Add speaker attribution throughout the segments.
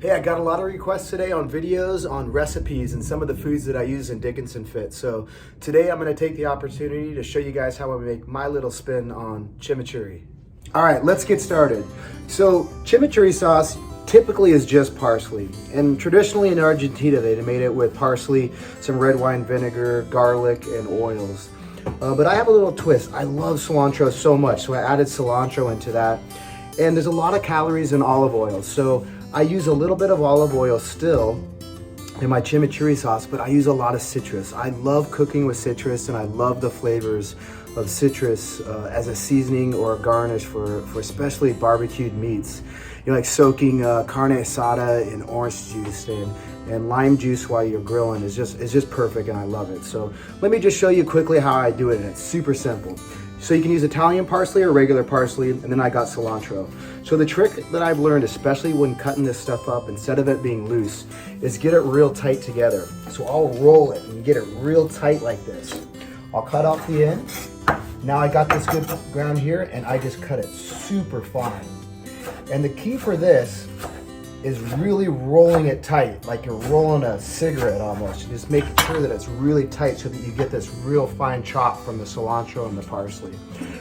Speaker 1: Hey, I got a lot of requests today on videos, on recipes, and some of the foods that I use in DickinsonFIT. So today I'm going to take the opportunity to show you guys how I make my little spin on chimichurri. All right, let's get started. So chimichurri sauce typically is just parsley. And traditionally in Argentina, they made it with parsley, some red wine vinegar, garlic, and oils. But I have a little twist. I love cilantro so much, so I added cilantro into that. And there's a lot of calories in olive oil. So I use a little bit of olive oil still in my chimichurri sauce, but I use a lot of citrus. I love cooking with citrus, and I love the flavors of citrus as a seasoning or a garnish for especially barbecued meats. You know, like soaking carne asada in orange juice and lime juice while you're grilling is just perfect, and I love it. So let me just show you quickly how I do it, and it's super simple. So you can use Italian parsley or regular parsley, and then I got cilantro. So the trick that I've learned, especially when cutting this stuff up, instead of it being loose, is get it real tight together. So I'll roll it and get it real tight like this. I'll cut off the end. Now I got this good ground here, and I just cut it super fine. And the key for this is really rolling it tight, like you're rolling a cigarette almost. Just making sure that it's really tight so that you get this real fine chop from the cilantro and the parsley,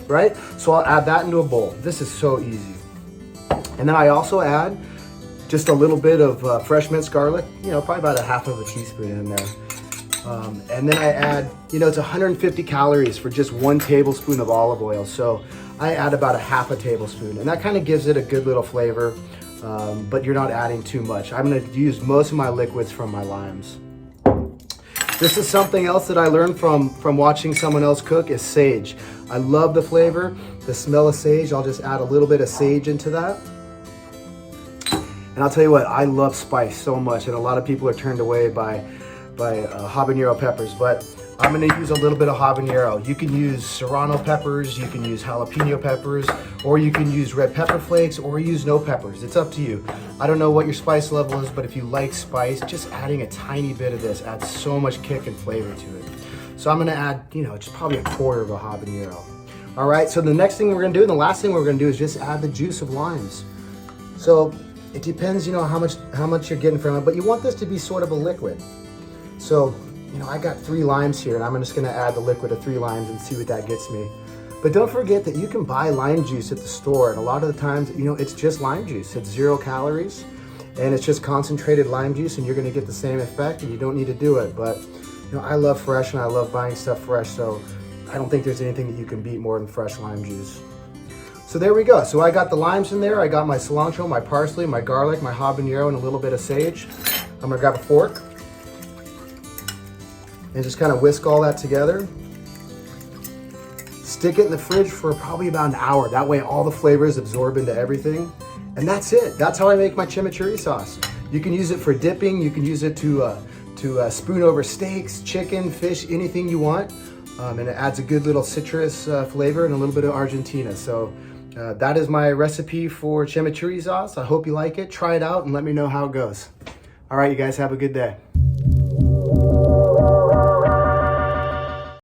Speaker 1: right? So I'll add that into a bowl. This is so easy. And then I also add just a little bit of fresh minced garlic, you know, probably about a half of a teaspoon in there. And then I add, you know, it's 150 calories for just 1 tablespoon of olive oil. So I add about a half a tablespoon, and that kind of gives it a good little flavor. But you're not adding too much. I'm going to use most of my liquids from my limes. This is something else that I learned from watching someone else cook is sage. I love the flavor, the smell of sage. I'll just add a little bit of sage into that. And I'll tell you what, I love spice so much, and a lot of people are turned away by habanero peppers, but I'm going to use a little bit of habanero. You can use serrano peppers, you can use jalapeno peppers, or you can use red pepper flakes, or use no peppers. It's up to you. I don't know what your spice level is, but if you like spice, just adding a tiny bit of this adds so much kick and flavor to it. So I'm going to add, you know, just probably a quarter of a habanero. All right, so the next thing we're going to do, and the last thing we're going to do, is just add the juice of limes. So it depends, you know, how much you're getting from it, but you want this to be sort of a liquid. So, you know, I got 3 limes here, and I'm just gonna add the liquid of 3 limes and see what that gets me. But don't forget that you can buy lime juice at the store, and a lot of the times, you know, it's just lime juice. It's 0 calories, and it's just concentrated lime juice, and you're gonna get the same effect, and you don't need to do it. But, you know, I love fresh, and I love buying stuff fresh, so I don't think there's anything that you can beat more than fresh lime juice. So there we go. So I got the limes in there, I got my cilantro, my parsley, my garlic, my habanero, and a little bit of sage. I'm gonna grab a fork and just kind of whisk all that together. Stick it in the fridge for probably about an hour. That way all the flavors absorb into everything. And that's it. That's how I make my chimichurri sauce. You can use it for dipping. You can use it to spoon over steaks, chicken, fish, anything you want. And it adds a good little citrus flavor and a little bit of Argentina. So that is my recipe for chimichurri sauce. I hope you like it. Try it out and let me know how it goes. All right, you guys have a good day.